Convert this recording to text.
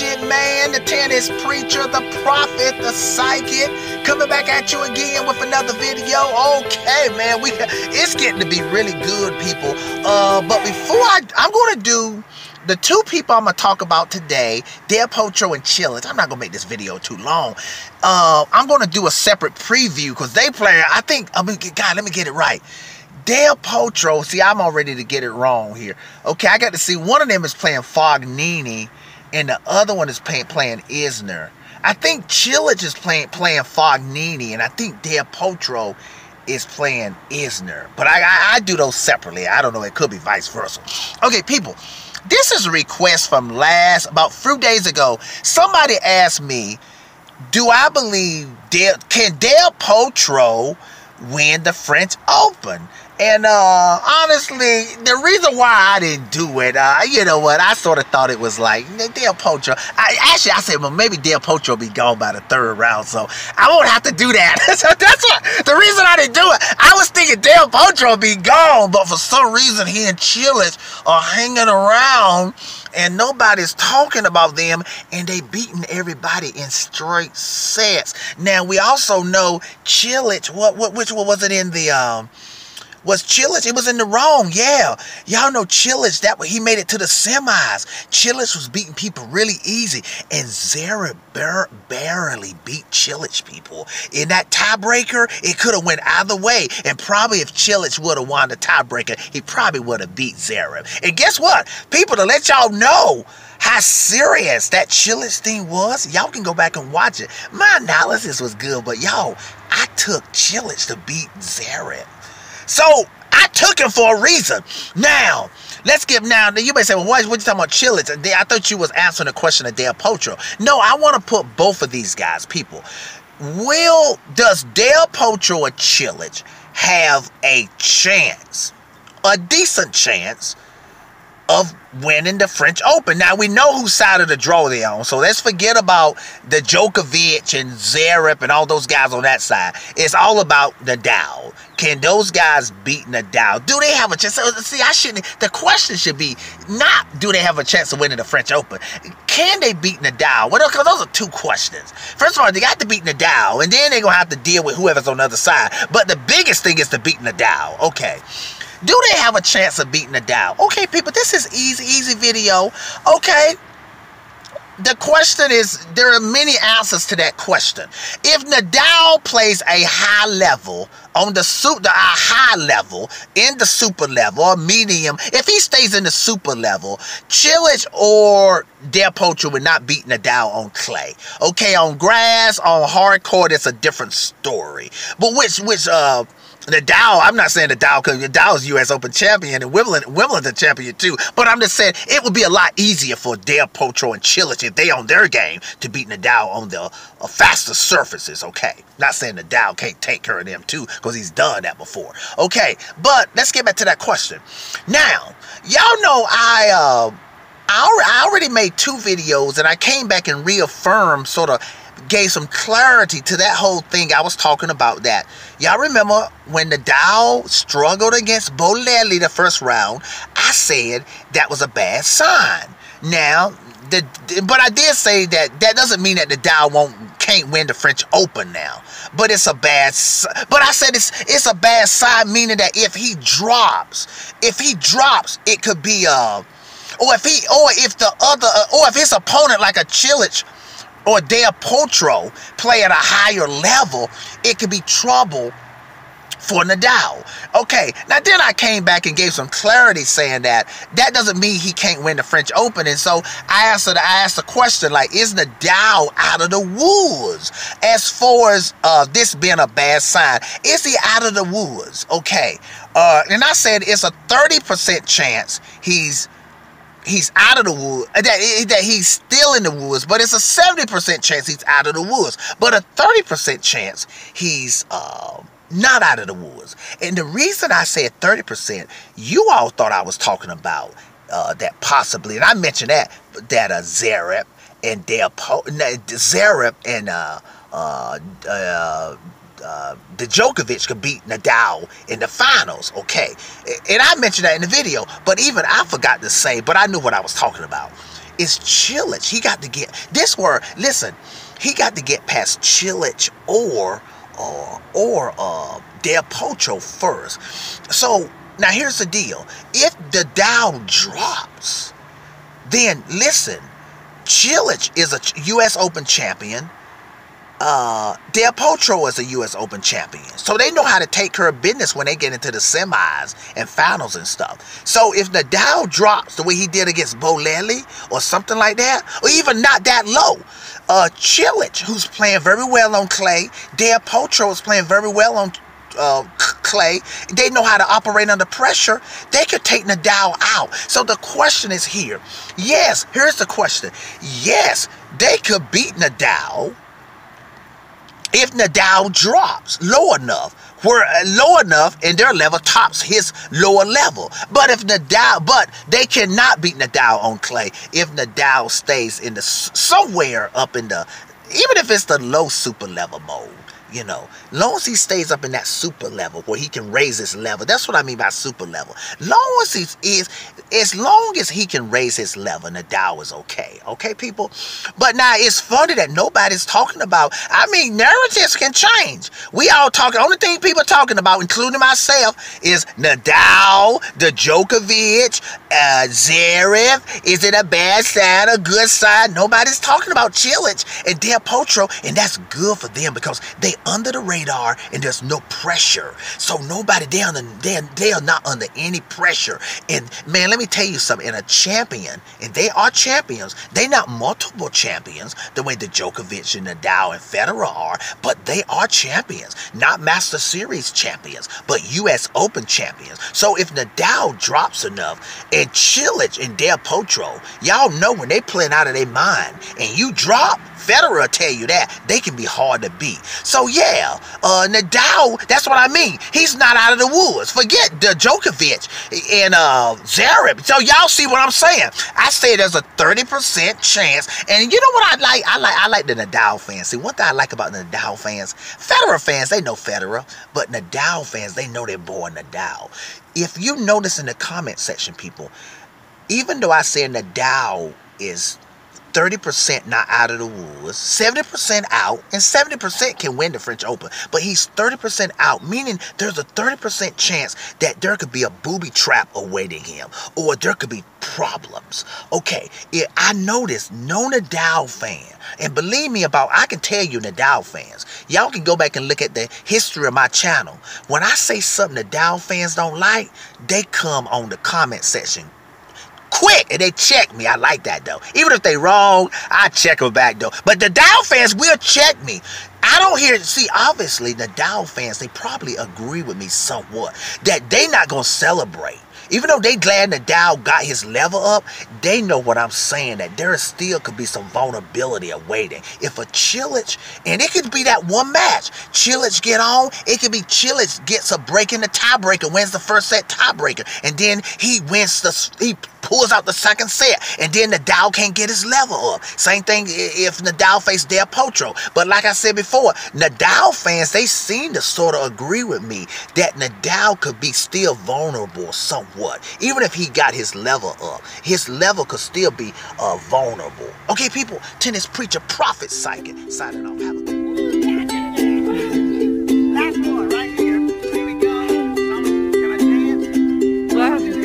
Magic Man, the tennis preacher, the prophet, the psychic, coming back at you again with another video. Okay, man, it's getting to be really good, people. But before I'm going to do the two people I'm going to talk about today, Potro and Cilic. I'm not going to make this video too long. I'm going to do a separate preview because they play, God, let me get it right. Potro, see, I'm all ready to get it wrong here. Okay, I got to see one of them is playing Fognini and the other one is playing Isner. I think Cilic is playing Fognini and I think Potro is playing Isner. But I do those separately. I don't know, it could be vice versa. Okay, people, this is a request from about 3 days ago. Somebody asked me, do I believe can Potro win the French Open? And honestly, the reason why I didn't do it, you know what, I sort of thought it was like, Potro, I said, well, maybe Potro will be gone by the 3rd round, so I won't have to do that. So that's the reason I didn't do it. I was thinking Potro will be gone, but for some reason he and Cilic are hanging around, and nobody's talking about them, and they beating everybody in straight sets. Now, we also know Cilic, which one was it in the, was Cilic? It was in the wrong, yeah. Y'all know Cilic, he made it to the semis. Cilic was beating people really easy, and Zverev barely beat Cilic, people. In that tiebreaker, it could have went either way, and probably if Cilic would have won the tiebreaker, he probably would have beat Zverev. And guess what? People, to let y'all know how serious that Cilic thing was, y'all can go back and watch it. My analysis was good, but y'all, I took Cilic to beat Zverev. So, I took him for a reason. Now, you may say, well, what you talking about Cilic? I thought you was answering the question of Potro. No, I want to put both of these guys, people. Does Potro or Cilic have a chance, a decent chance, of winning the French Open? Now, we know whose side of the draw they're on, so let's forget about the Djokovic and Zverev and all those guys on that side. It's all about Nadal. Can those guys beat Nadal? Do they have a chance? See, the question should be not, do they have a chance of winning the French Open? Can they beat Nadal? Well, because those are two questions. First of all, they got to beat Nadal, and then they're going to have to deal with whoever's on the other side. But the biggest thing is to beat Nadal. Okay. Do they have a chance of beating Nadal? Okay, people, this is easy video. Okay. The question is, there are many answers to that question. If Nadal plays a high level on a high level, in the super level, or medium, if he stays in the super level, Cilic or Potro would not beat Nadal on clay. Okay, on grass, on hard court, it's a different story. But Nadal, I'm not saying Nadal because Nadal's U.S. Open champion and Wimbledon champion too, but I'm just saying it would be a lot easier for Potro and Cilic if they on their game to beat Nadal on the faster surfaces, okay? Not saying Nadal can't take care of them too because he's done that before. Okay, but let's get back to that question. Now, y'all know I already made 2 videos and I came back and reaffirmed, sort of gave some clarity to that whole thing I was talking about. That y'all remember when Nadal struggled against Bolelli the first round, I said that was a bad sign. Now, but I did say that doesn't mean that Nadal can't win the French Open now. But it's a bad. But I said it's a bad sign, meaning that if he drops, it could be or if his opponent like a Cilic or Potro play at a higher level, it could be trouble for Nadal. Okay, now then I came back and gave some clarity saying that doesn't mean he can't win the French Open. And so I asked the question, like, is Nadal out of the woods? As far as this being a bad sign, is he out of the woods? Okay, and I said it's a 30% chance he's out of the woods, that he's still in the woods, but it's a 70% chance he's out of the woods, but a 30% chance he's not out of the woods. And the reason I said 30%, you all thought I was talking about that possibly, and I mentioned that Zverev and Zverev and the Djokovic could beat Nadal in the finals, okay? And I mentioned that in the video, but even I forgot to say, but I knew what I was talking about. is Cilic. He got to get this word. Listen, he got to get past Cilic or Del Potro first. So now here's the deal. If the Nadal drops, then listen, Cilic is a U.S. Open champion. Del Potro is a U.S. Open champion. So they know how to take care of business when they get into the semis and finals and stuff. So if Nadal drops the way he did against Bolelli or something like that, or even not that low, Cilic, who's playing very well on clay, Del Potro is playing very well on clay, they know how to operate under pressure, they could take Nadal out. So the question is here. Yes, here's the question. Yes, they could beat Nadal if Nadal drops low enough, where low enough and their level tops his lower level. But if Nadal, but they cannot beat Nadal on clay if Nadal stays in the somewhere up in the, even if it's the low super level mode. You know, long as he stays up in that super level where he can raise his level. That's what I mean by super level. Long as as long as he can raise his level, Nadal is okay. Okay, people? But now it's funny that nobody's talking about, I mean, narratives can change. We all talking, only thing people talking about, including myself, is Nadal, the Djokovic, Zverev. Is it a bad side, a good side? Nobody's talking about Cilic and Del Potro, and that's good for them because they under the radar and there's no pressure. So nobody, they are not under any pressure. And man, let me tell you something, in a champion, and they are champions, they're not multiple champions the way the Djokovic and Nadal and Federer are, but they are champions. Not Master Series champions, but US Open champions. So if Nadal drops enough, and Cilic and Del Potro, y'all know when they playing out of their mind, and you drop, Federer will tell you that. They can be hard to beat. So yeah, Nadal, that's what I mean. He's not out of the woods. Forget the Djokovic and Zverev. So y'all see what I'm saying. I say there's a 30% chance. And you know what I like? I like the Nadal fans. See, one thing I like about the Nadal fans, Federer fans, they know Federer. But Nadal fans, they know their boy Nadal. If you notice in the comment section, people, even though I say Nadal is 30% not out of the woods, 70% out, and 70% can win the French Open. But he's 30% out, meaning there's a 30% chance that there could be a booby trap awaiting him, or there could be problems. Okay, I noticed no Nadal fan, and believe me I can tell you Nadal fans, y'all can go back and look at the history of my channel. When I say something Nadal fans don't like, they come on the comment section quick and they check me. I like that though. Even if they wrong, I check them back though. But the Nadal fans will check me. I don't hear, see, obviously the Nadal fans, they probably agree with me somewhat that they not going to celebrate. Even though they glad Nadal got his level up, they know what I'm saying, that there still could be some vulnerability awaiting. If a Cilic, and it could be that one match, Cilic get on, it could be Cilic gets a break in the tiebreaker, wins the first set tiebreaker, and then he pulls out the second set, and then Nadal can't get his level up. Same thing if Nadal faced Del Potro. But like I said before, Nadal fans, they seem to sort of agree with me that Nadal could be still vulnerable somewhat. Even if he got his level up, his level could still be vulnerable. Okay, people, tennis preacher, prophet, psychic, signing off. Have a good one. Last one right here. Here we go. Can I dance? What?